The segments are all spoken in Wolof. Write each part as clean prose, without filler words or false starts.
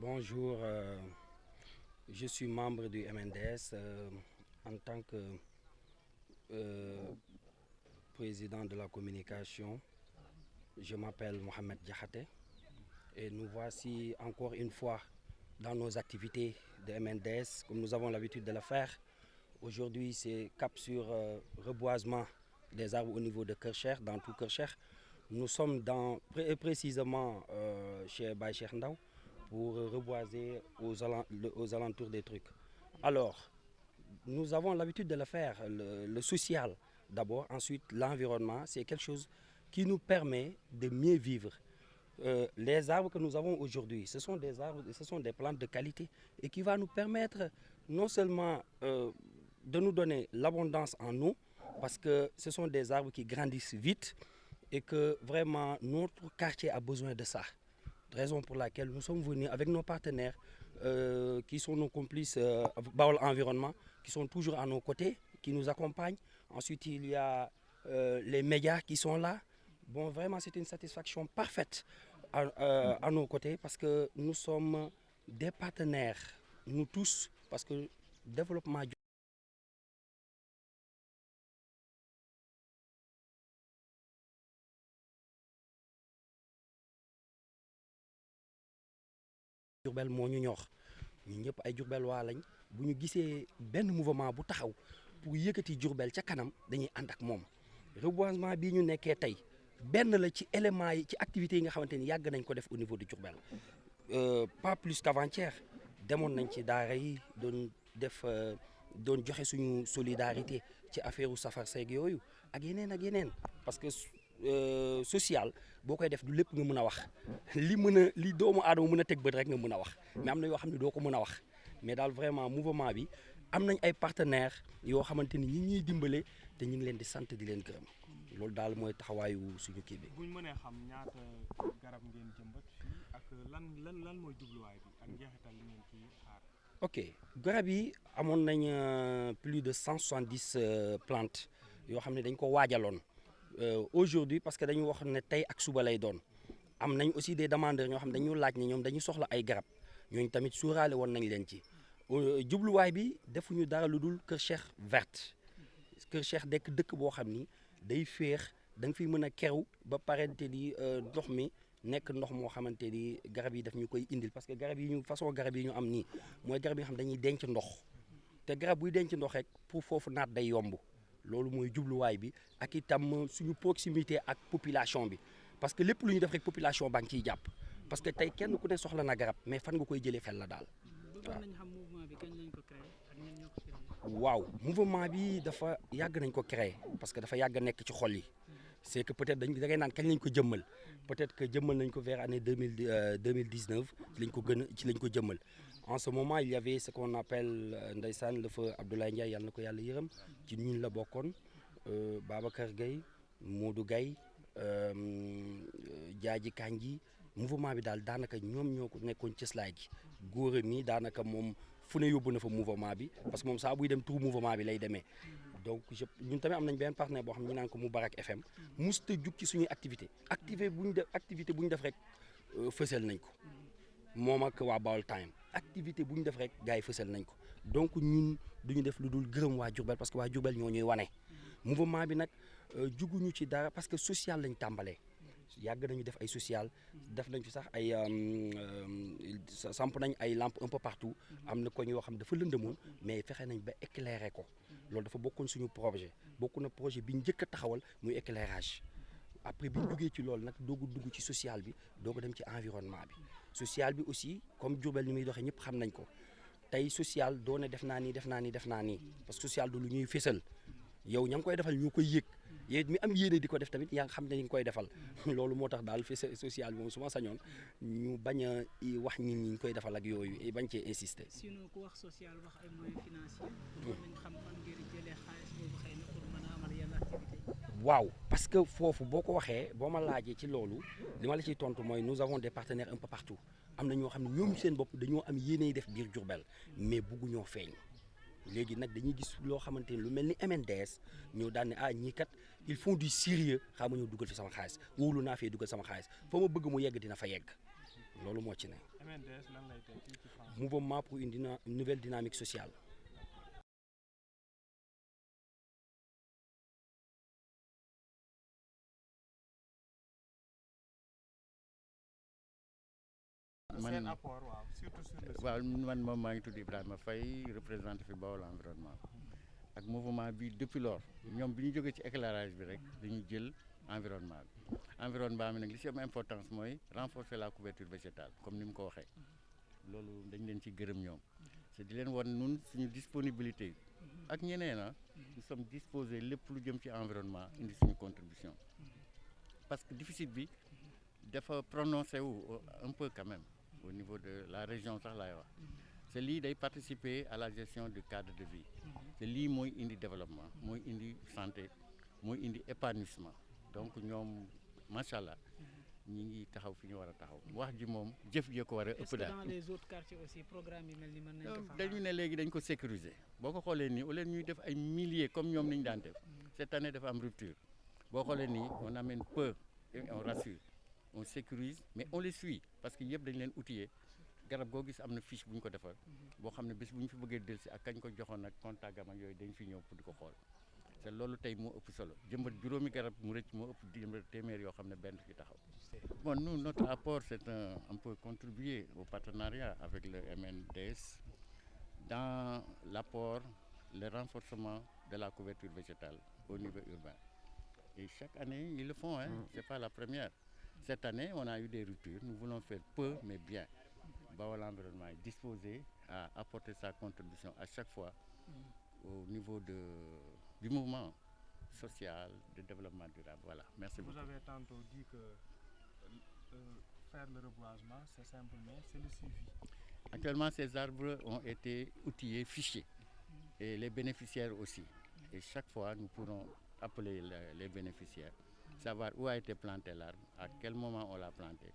Bonjour, je suis membre du MNDS en tant que président de la communication. Je m'appelle Mohamed Diakhaté et nous voici encore une fois dans nos activités de MNDS comme nous avons l'habitude de le faire. Aujourd'hui, c'est cap sur reboisement des arbres au niveau de Keur dans tout Keur. Nous sommes précisément chez Baye Cheikh Ndaw pour reboiser aux alentours des trucs. Alors, nous avons l'habitude de le faire, le social d'abord, ensuite l'environnement, c'est quelque chose qui nous permet de mieux vivre. Les arbres que nous avons aujourd'hui, ce sont des arbres, ce sont des plantes de qualité et qui va nous permettre non seulement de nous donner l'abondance en eau, parce que ce sont des arbres qui grandissent vite et que vraiment notre quartier a besoin de ça. Raison pour laquelle nous sommes venus avec nos partenaires qui sont nos complices Baol Environnement, qui sont toujours à nos côtés, qui nous accompagnent. Ensuite, il y a les médias qui sont là. Bon, vraiment, c'est une satisfaction parfaite à nos côtés parce que nous sommes des partenaires, nous tous, parce que développement Diourbel moo ñu ñor ñun ñëpp ay Diourbel waa lañ bu ñu gisee benn mouvement bu taxaw pour yëkkati Diourbel ca kanam dañuy ànd ak moom reboisement bii ñu nekkee tey benn la ci éléments yi ci activités yi nga xamante ni yàgg nañ ko def au niveau de Diourbel pas plus qu'avant-hier demoon nañ ci daara yi doon joxe suñu solidarité ci affaire u safar seeg yooyu ak yeneen parce que social boo koy def du lépp nga mën a wax li doomu aadama mën a teg bët rek nga mën a wax mais am na yoo xam ne doo ko mën a wax mais daal vraiment mouvement bi am nañ ay partenaires yoo xamante ni ñi ñuy dimbale te ñu ngi leen di sant di leen gërëm loolu daal mooy taxawaayu suñu kii bi. bu ñu mënee xam ñaata garab ngeen jëmbat fii ak lan mooy jubluwaay bi ak njeexital li ngeen ciy xaar. ok garab yi amoon nañ plus de 170 plantes yoo xam ne dañ ko waajaloon. Aujourd'hui parce que dañu wax ne tey ak suba lay doon am nañ aussi des demandeurs ñoo xam ne dañu laaj ne ñoom dañu soxla ay garab ñooñu tamit suuraale woon nañ leen ci jubluwaay bi defuñu dara lu dul Kër Cheikh verte Kër Cheikh dëkk boo xam ni day féex da nga fiy mën a keru ba parente di ndox mi nekk ndox moo xamante ni garab yi daf ñu koy indil parce que garab yi ñu façon garab yi ñu am nii mooy garab yi nga xam dañuy denc ndox te garab buy denc ndox rek pour foofu naat day yomb loolu mooy jubluwaay bi ak itam suñu proximité ak population bi parce que lépp lu ñu def rek population baa ngi ciy jàpp parce que tey kenn ku ne soxla na garab mais fan nga koy jëlee fel la daal. waaw mouvement bi dafa yàgg nañ ko créer parce que dafa yàgg nekk ci xol yi c'est que peut-être da ngay naan kañ lañ ko jëmmal peut-être que jëmmal nañ ko vers année 2019 ci lañ ko jëmmal en ce moment il y avait ce qu'on appelle ndeysaan le feu Abdoulaye Ndiaye yàlla na ko yàlla yërëm ci ñun la bokkoon Babacar Gueye Modou Gueye Jaaji Kanji mouvement bi daal daanaka ñoom ñoo ko nekkoon cëslaay gi góor mi daanaka moom fu ne yóbbu na fa mouvement bi parce que moom saa buy dem tout mouvement bi lay demee donc ñun tamit am nañ benn partenaire boo xam ne ñu naan ko Moubarak FM musta jug ci suñuy activité bu ñu def rek fësal nañ ko moom ak waa Baol Time activité bu ñu def rek gars yi fësal nañ ko donc ñun duñu def lu dul gërëm waa Diourbel parce que waa Diourbel ñoo ñuy wane mouvement bi nag juguñu ci dara parce que social lañ tàmbalee yàgg nañu def ay social def nañ fi sax ay samp nañ ay lampes un peu partout am na ko yoo xam dafa lëndëmoon mais fexe nañ ba éclairer ko loolu dafa bokkoon suñu projet bokk na projet bi njëkk a taxawal muy éclairage après bi ñu duggee ci loolu nag doogu dugg ci social bi doogu dem ci environnement bi social bi aussi comme Diourbel ni muy doxee ñëpp xam nañ ko tey social doo ne def naa nii parce que social du lu ñuy fésal yow ña ngi koy defal ñoo koy yëg yow mi am yéene di ko def tamit yaa nga xam ne ñu ngi koy defal loolu moo tax daal fésal social bi moom su ma sañoon ñu bañ a wax nit ñi ñu koy defal ak yooyu bañ cee insister. sinon ku wax social wax ay moyens financiers. mën nañ xam man ngeen jëlee xaalis boobu xëy na pour mën a amal yenn activité. waaw parce que foofu boo ko waxee boo ma laajee ci loolu li ma la ciy tontu mooy nous avons des partenaires un peu partout am na ñoo xam ne ñoom seen bopp dañoo am yéeney def biir Diourbel mais bugguñoo feeñ léegi nag dañuy gis loo xamante ni lu mel ni MNDS ñoo daan ne ñii kat ils font du sérieux xam nga ñoo dugal fi sama xaalis wóolu naa fee dugal sama xaalis foo ma bëgg mu yegg dina fa yegg loolu moo ci ne. MNDS lan lay tekki ci français. Mouvement pour une nouvelle dynamique sociale. seen apport waaw surtout sur le. waaw man moom maa ngi tudd Ibrahima Faye représenté fi Bawol environnement ak mouvement bi depuis lors ñoom bi ñu jógee ci éclairage bi rek dañuy jël environnement bi nag li ci am importance mooy renforcer la couverture végétale comme ni mu ko waxee loolu dañ leen ci gërëm ñoom c'est di leen wan nun suñu disponibilité ak ñeneen nous sommes disposés lépp lu jëm ci environnement indi suñu contribution parce que déficit bi dafa prononcé wu un peu quand même au niveau de la région sax laay wax c'est lii day participer à la gestion du cadre de vie te lii mooy indi développement mooy indi santé mooy indi épanouissement donc ñoom macha allah ñi ngi taxaw fi ñu war a taxaw wax ji moom jëf jee ko war a ëpp daal. dans les autres quartiers aussi programme yi mel ni mën nañ ko fa. dañu ne léegi dañ ko sécuriser boo ko xoolee nii au lieu ñuy def ay milliers comme ñoom ni ñu daan def cette année dafa am rupture boo xoolee nii on amène peu et on rassure on sécurise mais on les suit parce que yëpp dañ leen outillé garab goo gis am na fiche bu ñu ko defar boo xam ne bés bu ñu fi bëggee dellusi ak kañ ko joxoon ak contact am ak yooyu dañ fi ñëw pour di ko xool te loolu tey moo ëpp solo jëmbat juróomi garab mu rëcc moo ëpp jëmbat téeméer yoo xam ne benn fi taxaw. Bon, nous, notre apport, c'est un peu contribuer au partenariat avec le MNDS dans l'apport, le renforcement de la couverture végétale au niveau urbain. Et chaque année, ils le font, hein. C'est pas la première. Cette année, on a eu des ruptures. Nous voulons faire peu, mais bien. Bawol Environnement est disposé à apporter sa contribution à chaque fois au niveau du mouvement social de développement durable. Voilà, merci beaucoup. Vous avez tantôt dit que faire le reboisement, c'est simple, mais c'est le suivi. Actuellement, ces arbres ont été outillés, fichés, et les bénéficiaires aussi. Et chaque fois, nous pourrons appeler les bénéficiaires, savoir où a été planté l'arbre, à quel moment on l'a planté.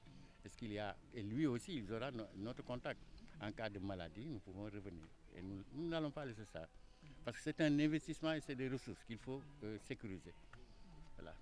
Est-ce qu'il y a, et lui aussi, il aura notre contact. En cas de maladie, nous pouvons revenir. Et nous n'allons pas laisser ça. Parce que c'est un investissement et c'est des ressources qu'il faut sécuriser. Voilà.